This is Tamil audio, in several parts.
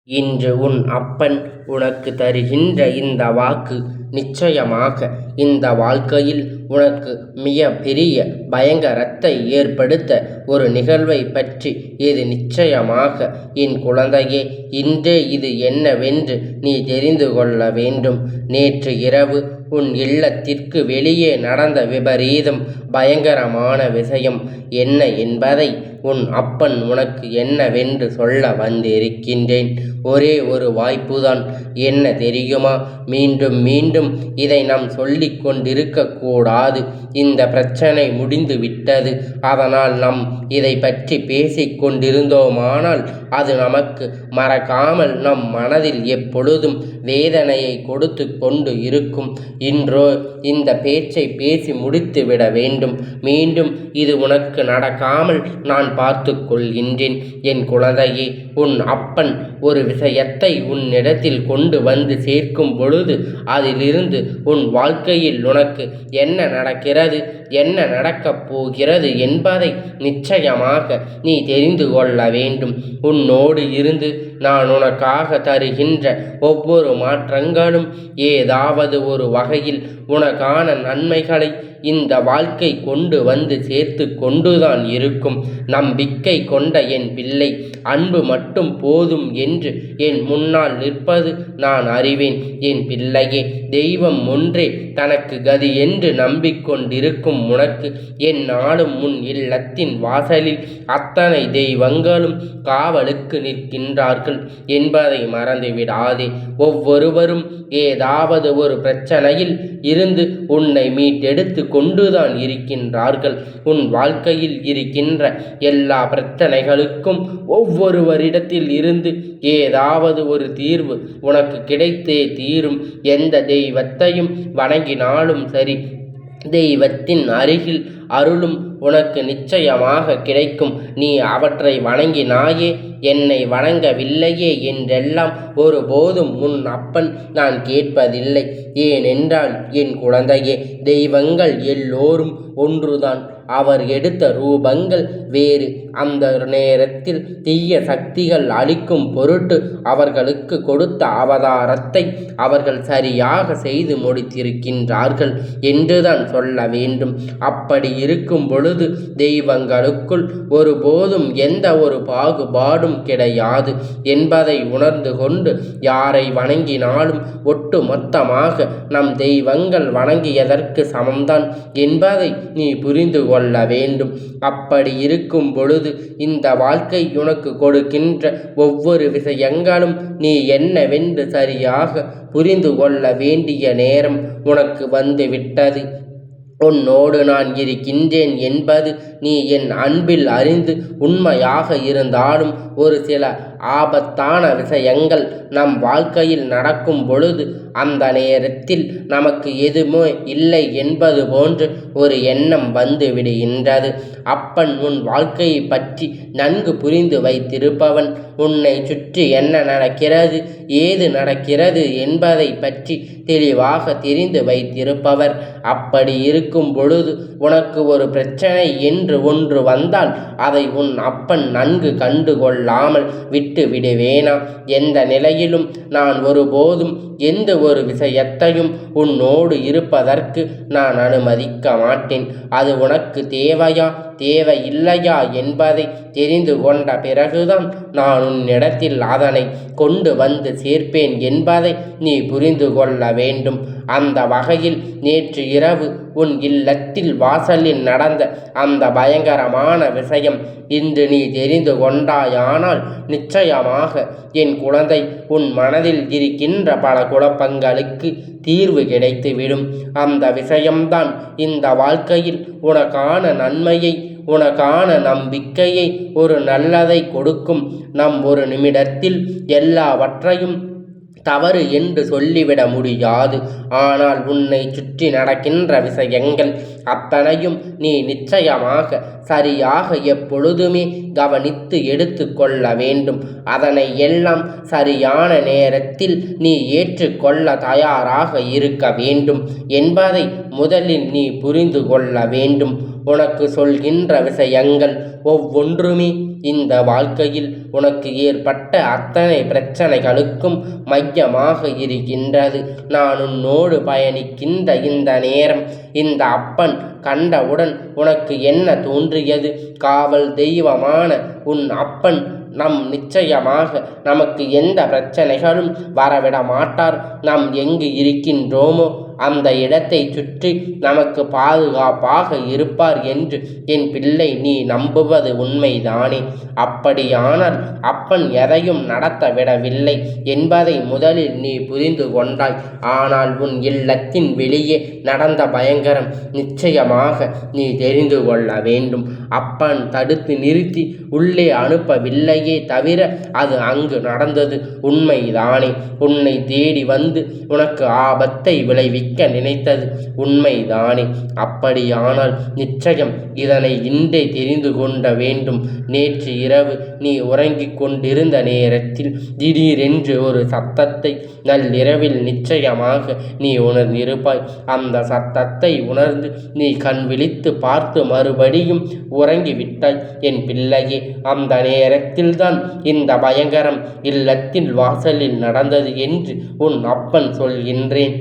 இன்று உன் அப்பன் உனக்கு தருகின்ற இந்த வாக்கு நிச்சயமாக இந்த வாழ்க்கையில் உனக்கு மிக பெரிய பயங்கரத்தை ஏற்படுத்த ஒரு நிகழ்வை பற்றி இது நிச்சயமாக என் குழந்தையே இன்றே இது என்னவென்று நீ தெரிந்து கொள்ள வேண்டும். நேற்று இரவு உன் இல்லத்திற்கு வெளியே நடந்த விபரீதம் பயங்கரமான விஷயம் என்ன என்பதை உன் அப்பன் உனக்கு என்னவென்று சொல்ல வந்திருக்கின்றேன். ஒரே ஒரு வாய்ப்புதான். என்ன தெரியுமா? மீண்டும் மீண்டும் இதை நாம் சொல்லிக் கொண்டிருக்க கூடாது. இந்த பிரச்சனை முடிந்து விட்டது. அதனால் நாம் இதை பற்றி பேசிக் கொண்டிருந்தோமானால் அது நமக்கு மறக்காமல் நம் மனதில் எப்பொழுதும் வேதனையை கொடுத்து கொண்டு இருக்கும். இன்றோ இந்த பேச்சை பேசி முடித்து விட வேண்டும். மீண்டும் இது உனக்கு நடக்காமல் நான் பார்த்து கொள்கின்றேன். என் குழந்தையே, உன் அப்பன் ஒரு விஷயத்தை உன்னிடத்தில் கொண்டு வந்து சேர்க்கும் பொழுது அதிலிருந்து உன் வாழ்க்கையில் உனக்கு என்ன நடக்கிறது, என்ன நடக்கப் போகிறது என்பதை நிச்சயமாக நீ தெரிந்து கொள்ள வேண்டும். உன்னோடு இருந்து நான் உனக்காக தருகின்ற ஒவ்வொரு மாற்றங்களும் ஏதாவது ஒரு வகையில் உனக்கான நன்மைகளை இந்த வாழ்க்கை கொண்டு வந்து சேர்த்து கொண்டுதான் இருக்கும். நம்பிக்கை கொண்ட என் பிள்ளை, அன்பு மட்டும் போதும் என்று என் முன்னால் நிற்பது நான் அறிவேன். என் பிள்ளையே, தெய்வம் ஒன்றே தனக்கு கதி என்று நம்பிக்கொண்டிருக்கும் உனக்கு என் நாளும் முன் இல்லத்தின் வாசலில் அத்தனை தெய்வங்களும் காவலுக்கு நிற்கின்றார்கள் என்பதை மறந்துவிடாதே. ஒவ்வொருவரும் ஏதாவது ஒரு பிரச்சனையில் இருந்து உன்னை மீட்டெடுத்து கொண்டுதான் இருக்கின்றார்கள். உன் வாழ்க்கையில் இருக்கின்ற எல்லா பிரச்சனைகளுக்கும் ஒவ்வொருவரிடத்தில் இருந்து ஏதாவது ஒரு தீர்வு உனக்கு கிடைத்தே தீரும். எந்த தெய்வத்தையும் வணங்கினாலும் சரி, தெய்வத்தின் அருகில் அருளும் உனக்கு நிச்சயமாக கிடைக்கும். நீ அவற்றை வணங்கினாயே, என்னை வணங்கவில்லையே என்றெல்லாம் ஒருபோதும் உன் அப்பன் நான் கேட்பதில்லை. ஏனென்றால் என் குழந்தையே, தெய்வங்கள் எல்லோரும் ஒன்றுதான். அவர் எடுத்த ரூபங்கள் வேறு. அந்த நேரத்தில் தீய சக்திகள் அழிக்கும் பொருட்டு அவர்களுக்கு கொடுத்த அவதாரத்தை அவர்கள் சரியாக செய்து முடித்திருக்கின்றார்கள் என்றுதான் சொல்ல வேண்டும். அப்படி இருக்கும் பொழுது தெய்வங்களுக்குள் ஒருபோதும் எந்த ஒரு பாகுபாடும் கிடையாது என்பதை உணர்ந்து கொண்டு யாரை வணங்கினாலும் ஒட்டு மொத்தமாக நம் தெய்வங்கள் வணங்கியதற்கு சமம்தான் என்பதை நீ புரிந்து கொள்ள வேண்டும். அப்படி இருக்கும் பொழுது இந்த வாழ்க்கை உனக்கு கொடுக்கின்ற ஒவ்வொரு விஷயங்களும் நீ என்னவென்று சரியாக புரிந்து கொள்ள வேண்டிய நேரம் உனக்கு வந்து விட்டது. உன்னோடு நான் இருக்கின்றேன் என்பது நீ என் அன்பில் அறிந்து உண்மையாக இருந்தாலும் ஒரு சில ஆபத்தான விஷயங்கள் நம் வாழ்க்கையில் நடக்கும் பொழுது அந்த நேரத்தில் நமக்கு எதுவுமே இல்லை என்பது போன்று ஒரு எண்ணம் வந்து விடுகின்றது. அப்பன் உன் வாழ்க்கையை பற்றி நன்கு புரிந்து வைத்திருப்பவன். உன்னை சுற்றி என்ன நடக்கிறது, ஏது நடக்கிறது என்பதை பற்றி தெளிவாக தெரிந்து வைத்திருப்பவர். அப்படி இருக்கும் பொழுது உனக்கு ஒரு பிரச்சனை என்று ஒன்று வந்தால் அதை உன் அப்பன் நன்கு கண்டு கொள்ளாமல் விட்டு விடுவேனா? எந்த நிலையிலும் நான் ஒருபோதும் எந்த ஒரு விஷயத்தையும் உன்னோடு இருப்பதற்கு நான் அனுமதிக்க மாட்டேன். அது உனக்கு தேவையா தேவையில்லையா என்பதை தெரிந்து கொண்ட பிறகுதான் நான் உன்னிடத்தில் அதனை கொண்டு வந்து சேர்ப்பேன் என்பதை நீ புரிந்து கொள்ள வேண்டும். அந்த வகையில் நேற்று இரவு உன் இல்லத்தில் வாசலில் நடந்த அந்த பயங்கரமான விஷயம் இன்று நீ தெரிந்து கொண்டாயானால் நிச்சயமாக என் குழந்தை, உன் மனதில் இருக்கின்ற பல குழப்பங்களுக்கு தீர்வு கிடைத்துவிடும். அந்த விஷயம்தான் இந்த வாழ்க்கையில் உனக்கான நன்மையை, உனக்கான நம்பிக்கையை, ஒரு நல்லதை கொடுக்கும். நம் ஒரு நிமிடத்தில் எல்லாவற்றையும் தவறு என்று சொல்லிவிட முடியாது. ஆனால் உன்னை சுற்றி நடக்கின்ற விஷயங்கள் அத்தனையும் நீ நிச்சயமாக சரியாக எப்பொழுதுமே கவனித்து எடுத்து கொள்ள வேண்டும். அதனை எல்லாம் சரியான நேரத்தில் நீ ஏற்றுக்கொள்ள தயாராக இருக்க வேண்டும் என்பதை முதலில் நீ புரிந்து கொள்ள வேண்டும். உனக்கு சொல்கின்ற விஷயங்கள் ஒவ்வொன்றுமே இந்த வாழ்க்கையில் உனக்கு ஏற்பட்ட அத்தனை பிரச்சனைகளுக்கும் மையமாக இருக்கின்றது. நான் உன்னோடு பயணிக்கின்ற இந்த நேரம் இந்த அப்பன் கண்டவுடன் உனக்கு என்ன தோன்றியது? காவல் தெய்வமான உன் அப்பன் நிச்சயமாக நமக்கு எந்த பிரச்சனைகளும் வரவிட மாட்டார். நாம் எங்கு இருக்கின்றோமோ அந்த இடத்தை சுற்றி நமக்கு பாதுகாப்பாக இருப்பார் என்று என் பிள்ளை நீ நம்புவது உண்மைதானே? அப்படியானால் அப்பன் எதையும் நடத்த விடவில்லை என்பதை முதலில் நீ புரிந்து கொண்டாய். ஆனால் உன் இல்லத்தின் வெளியே நடந்த பயங்கரம் நிச்சயமாக நீ தெரிந்து கொள்ள வேண்டும். அப்பன் தடுத்து நிறுத்தி உள்ளே அனுப்பவில்லையே தவிர அது அங்கு நடந்தது உண்மைதானே? உன்னை தேடி வந்து உனக்கு ஆபத்தை விளைவிக்க நினைத்தது உண்மைதானே? அப்படியானால் நிச்சயம் இதனை இன்றே தெரிந்து கொண்ட வேண்டும். நேற்று இரவு நீ உறங்கிக் கொண்டிருந்த நேரத்தில் திடீரென்று ஒரு சத்தத்தை நள்ளிரவில் நிச்சயமாக நீ உணர்ந்திருப்பாய். அந்த சத்தத்தை உணர்ந்து நீ கண் விழித்து பார்த்து மறுபடியும் உறங்கிவிட்டாய் என் பிள்ளையே. அந்த நேரத்தில்தான் இந்த பயங்கரம் இல்லத்தின் வாசலில் நடந்தது என்று உன் அப்பன் சொல்கின்றேன்.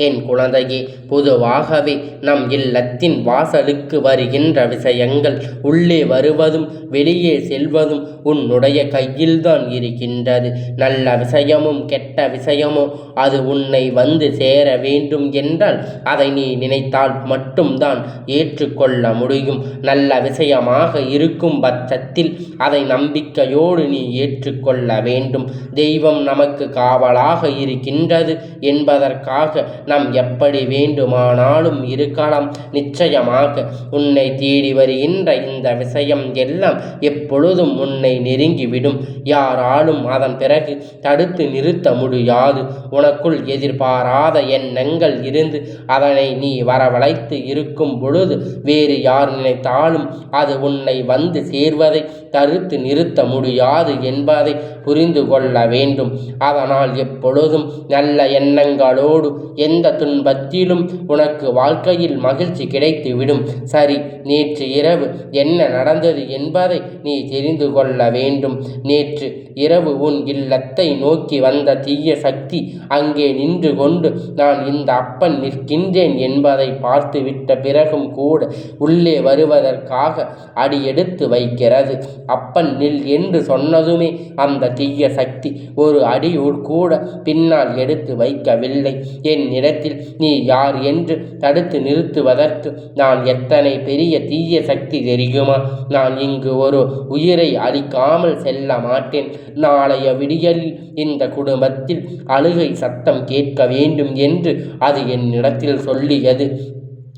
என் குழந்தையே, பொதுவாகவே நம் இல்லத்தின் வாசலுக்கு வருகின்ற விஷயங்கள் உள்ளே வருவதும் வெளியே செல்வதும் உன்னுடைய கையில்தான் இருக்கின்றது. நல்ல விஷயமும் கெட்ட விஷயமோ அது உன்னை வந்து சேர வேண்டும் என்றால் அதை நீ நினைத்தால் மட்டும்தான் ஏற்றுக்கொள்ள முடியும். நல்ல விஷயமாக இருக்கும் பட்சத்தில் அதை நம்பிக்கையோடு நீ ஏற்றுக்கொள்ள வேண்டும். தெய்வம் நமக்கு காவலாக இருக்கின்றது என்பதற்காக நாம் எப்படி வேண்டுமானாலும் இருக்கலாம். நிச்சயமாக உன்னை தேடி வருகின்ற இந்த விஷயம் எல்லாம் எப்பொழுதும் உன்னை நெருங்கிவிடும். யாராலும் அதன் பிறகு தடுத்து நிறுத்த முடியாது. உனக்குள் எதிர்பாராத எண்ணங்கள் இருந்து அதனை நீ வரவழைத்து இருக்கும் பொழுது வேறு யார் நினைத்தாலும் அது உன்னை வந்து சேர்வதை தடுத்து நிறுத்த முடியாது என்பதை புரிந்து கொள்ள வேண்டும். அதனால் எப்பொழுதும் நல்ல எண்ணங்களோடு எந்த துன்பத்திலும் உனக்கு வாழ்க்கையில் மகிழ்ச்சி கிடைத்துவிடும். சரி, நேற்று இரவு என்ன நடந்தது என்பதை நீ தெரிந்து கொள்ள வேண்டும். நேற்று இரவு உன் இல்லத்தை நோக்கி வந்த தீய சக்தி அங்கே நின்று கொண்டு நான் இந்த அப்பன் நிற்கின்றேன் என்பதை பார்த்துவிட்ட பிறகும் கூட உள்ளே வருவதற்காக அடியெடுத்து வைக்கிறது. அப்பன் நில் என்று சொன்னதுமே அந்த தீய சக்தி ஒரு அடி கூட பின்னால் எடுத்து வைக்கவில்லை. என் இடத்தில் நீ யார் என்று தடுத்து நிறுத்துவதற்கு நான் எத்தனை பெரிய தீய சக்தி தெரியுமா? நான் இங்கு ஒரு உயிரை அழிக்காமல் செல்ல மாட்டேன். நாளைய விடியலில் இந்த குடும்பத்தில் அழுகை சத்தம் கேட்க வேண்டும் என்று அது என்னிடத்தில் சொல்லியது.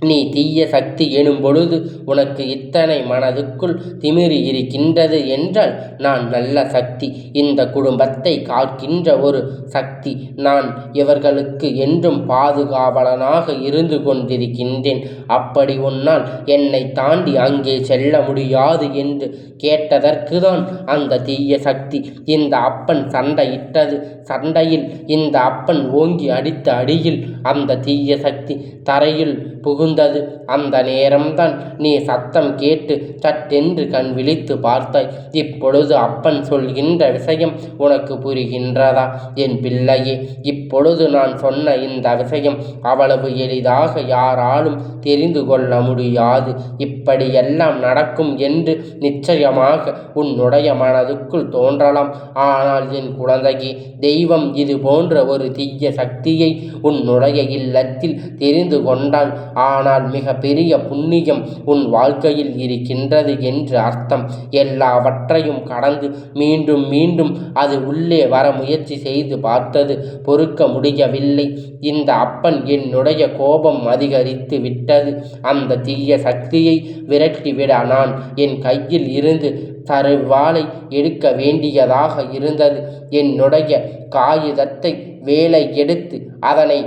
நீ தீய சக்தி எனும் பொழுது உனக்கு இத்தனை மனதுக்குள் திமிரி இருக்கின்றது என்றால் நான் நல்ல சக்தி, இந்த குடும்பத்தை காக்கின்ற ஒரு சக்தி. நான் இவர்களுக்கு என்றும் பாதுகாவலனாக இருந்து கொண்டிருக்கின்றேன். அப்படி உன்னால் என்னை தாண்டி அங்கே செல்ல முடியாது என்று கேட்டதற்குதான் அந்த தீய சக்தி இந்த அப்பன் சண்டையிட்டது. சண்டையில் இந்த அப்பன் ஓங்கி அடித்த அடியில் அந்த தீய சக்தி தரையில் புகுந்தது. அந்த நேரம்தான் நீ சத்தம் கேட்டு சட்டென்று கண் விழித்து பார்த்தாய். இப்பொழுது அப்பன் சொல்கின்ற விஷயம் உனக்கு புரிகின்றதா என் பிள்ளையே? இப்பொழுது நான் சொன்ன இந்த விஷயம் அவ்வளவு எளிதாக யாராலும் தெரிந்து கொள்ள முடியாது. இப்படியெல்லாம் நடக்கும் என்று நிச்சயமாக உன்னுடைய மனதுக்குள் தோன்றலாம். ஆனால் என் குழந்தையே, தெய்வம் இது போன்ற ஒரு தீய சக்தியை உன்னுடைய இல்லத்தில் தெரிந்து கொண்டால் ஆனால் மிக பெரிய புண்ணியம் உன் வாழ்க்கையில் இருக்கின்றது என்று அர்த்தம். எல்லாவற்றையும் கடந்து மீண்டும் மீண்டும் அது உள்ளே வர முயற்சி செய்து பார்த்தது. பொறுக்க முடியவில்லை. இந்த அப்பன் என்னுடைய கோபம் அதிகரித்து விட்டது. அந்த தீய சக்தியை விரட்டிவிட நான் என் கையில் இருந்து தருவாளை எடுக்க வேண்டியதாக இருந்தது. என்னுடைய காகிதத்தை வேலை எடுத்து அதனை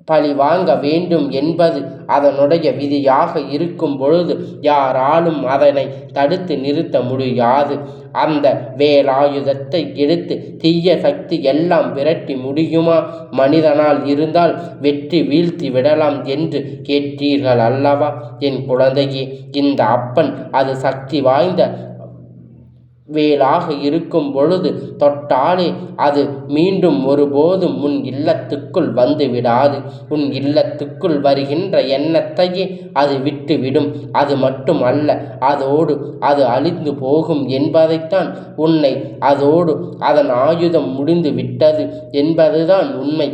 பழி வாங்க வேண்டும் என்பது அதனுடைய விதியாக இருக்கும் பொழுது யாராலும் அதனை தடுத்து நிறுத்த முடியாது. அந்த வேலாயுதத்தை எடுத்து தீய சக்தி எல்லாம் விரட்டி முடியுமா? மனிதனால் இருந்தால் வெற்றி வீழ்த்தி விடலாம் என்று கேட்டீர்கள் அல்லவா என் குழந்தையே? இந்த அப்பன் அது சக்தி வாய்ந்த வேலாக இருக்கும் பொழுது தொட்டாலே அது மீண்டும் ஒருபோதும் உன் இல்லத்துக்குள் வந்து விடாது. உன் இல்லத்துக்குள் வருகின்ற எண்ணத்தையே அது விட்டுவிடும். அது மட்டும் அல்ல, அதோடு அது அழிந்து போகும் என்பதைத்தான் உன்னை அதோடு அதன் ஆயுதம் முடிந்து விட்டது என்பதுதான் உண்மை.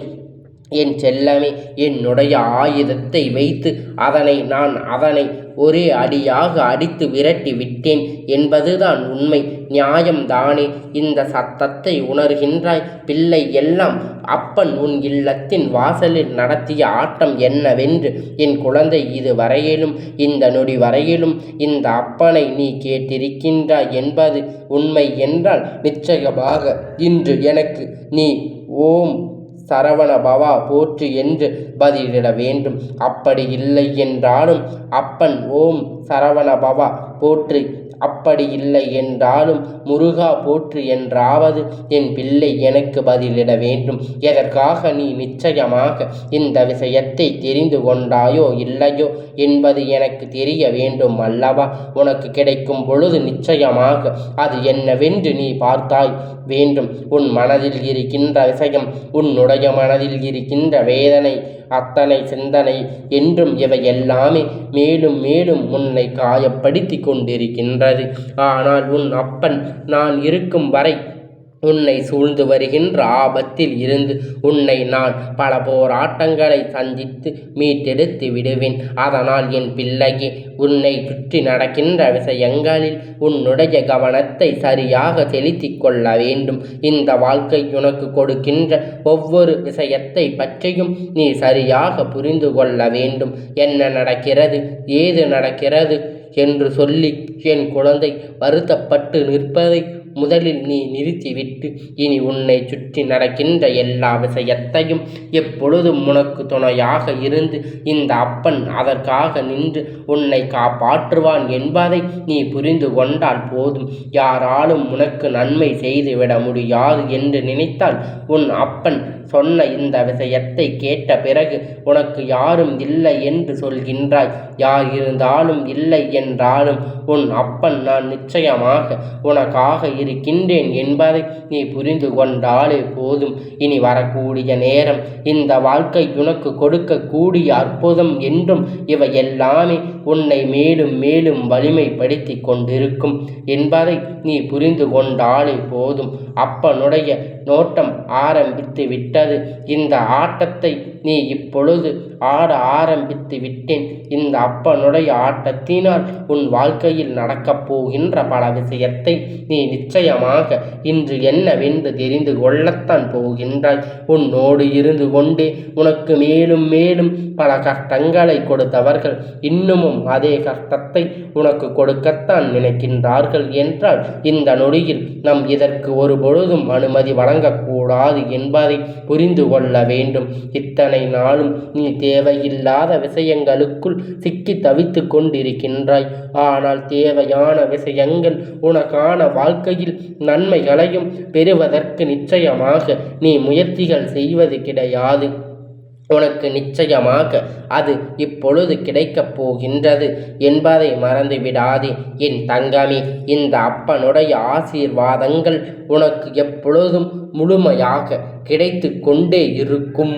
என் செல்லமே, என்னுடைய ஆயுதத்தை வைத்து அதனை ஒரே அடியாக அடித்து விரட்டி விட்டேன் என்பதுதான் உண்மை. நியாயம்தானே? இந்த சத்தத்தை உணர்கின்றாய் பிள்ளை? எல்லாம் அப்பன் உன் இல்லத்தின் வாசலில் நடத்திய ஆட்டம் என்னவென்று என் குழந்தை இதுவரையிலும், இந்த நொடி வரையிலும் இந்த அப்பனை நீ கேட்டிருக்கின்றாய் என்பது உண்மை என்றால் நிச்சயமாக இன்று எனக்கு நீ ஓம் சரவண பவா போற்று என்று பதிலிட வேண்டும். அப்படி இல்லை என்றாலும் அப்பன் ஓம் சரவண பவா போற்று, அப்படி இல்லை என்றாலும் முருகா போற்று என்றாவது என் பிள்ளை எனக்கு பதிலிட வேண்டும். எதற்காக நீ நிச்சயமாக இந்த விஷயத்தை தெரிந்து கொண்டாயோ இல்லையோ என்பது எனக்கு தெரிய வேண்டும் அல்லவா? உனக்கு கிடைக்கும் பொழுது நிச்சயமாக அது என்னவென்று நீ பார்த்தாய் வேண்டும். உன் மனதில் இருக்கின்ற விஷயம், உன்னுடைய மனதில் இருக்கின்ற வேதனை, அத்தனை சிந்தனை என்றும் இவை எல்லாமே மேலும் மேலும் உன்னை காயப்படுத்தி கொண்டிருக்கின்றது. ஆனால் உன் அப்பன் நான் இருக்கும் வரை உன்னை சூழ்ந்து வருகின்ற ஆபத்தில் இருந்து உன்னை நான் பல போராட்டங்களை சந்தித்து மீட்டெடுத்து விடுவேன். அதனால் என் பிள்ளையே, உன்னை சுற்றி நடக்கின்ற விஷயங்களில் உன்னுடைய கவனத்தை சரியாக செலுத்தி கொள்ள வேண்டும். இந்த வாழ்க்கை உனக்கு கொடுக்கின்ற ஒவ்வொரு விஷயத்தை பற்றியும் நீ சரியாக புரிந்து கொள்ள வேண்டும். என்ன நடக்கிறது, ஏது நடக்கிறது என்று சொல்லி என் குழந்தை வருத்தப்பட்டு நிற்பதை முதலில் நீ நிறுத்திவிட்டு இனி உன்னை சுற்றி நடக்கின்ற எல்லா விஷயத்தையும் எப்பொழுதும் உனக்கு துணையாக இருந்து இந்த அப்பன் அதற்காக நின்று உன்னை காப்பாற்றுவான் என்பதை நீ புரிந்து கொண்டால் போதும். யாராலும் உனக்கு நன்மை செய்துவிட முடியாது என்று நினைத்தால் உன் அப்பன் சொன்ன இந்த விஷயத்தை கேட்ட பிறகு உனக்கு யாரும் இல்லை என்று சொல்கின்றாய். யார் இருந்தாலும் இல்லை என்றாலும் உன் அப்பன் நான் நிச்சயமாக உனக்காக இருக்கின்றேன் என்பதை நீ புரிந்து கொண்டாலே போதும். இனி வரக்கூடிய நேரம் இந்த வாழ்க்கை உனக்கு கொடுக்கக்கூடிய அற்புதம் என்றும் இவை எல்லாமே உன்னை மேலும் மேலும் வலிமைப்படுத்தி கொண்டிருக்கும் என்பதை நீ புரிந்து கொண்டாலே போதும். அப்பனுடைய நோட்டம் ஆரம்பித்து விட்டது. இந்த ஆட்டத்தை நீ இப்பொழுது ஆட ஆரம்பித்து விட்டேன். இந்த அப்பனுடைய ஆட்டத்தினால் உன் வாழ்க்கையில் நடக்கப் போகின்ற பல விஷயத்தை நீ நிச்சயமாக இன்று என்னவென்று தெரிந்து கொள்ளத்தான் போகின்றாய். உன்னோடு இருந்து கொண்டே உனக்கு மேலும் மேலும் பல கஷ்டங்களை கொடுத்தவர்கள் இன்னமும் அதே கஷ்டத்தை உனக்கு கொடுக்கத்தான் நினைக்கின்றார்கள் என்றால் இந்த நொடியில் நம் இதற்கு ஒரு பொழுதும் அனுமதி வழங்கக்கூடாது என்பதை புரிந்து கொள்ள வேண்டும். இத்தனை நாளும் நீ தேவையில்லாத விஷயங்களுக்குள் சிக்கி தவித்து கொண்டிருக்கின்றாய். ஆனால் தேவையான விஷயங்கள் உனக்கான வாழ்க்கையில் நன்மைகளையும் பெறுவதற்கு நிச்சயமாக நீ முயற்சிகள் செய்வது கிடையாது. உனக்கு நிச்சயமாக அது இப்பொழுது கிடைக்கப் போகின்றது என்பதை மறந்து விடாதே என் தங்கமே. இந்த அப்பனுடைய ஆசீர்வாதங்கள் உனக்கு எப்பொழுதும் முழுமையாக கிடைத்து கொண்டே இருக்கும்.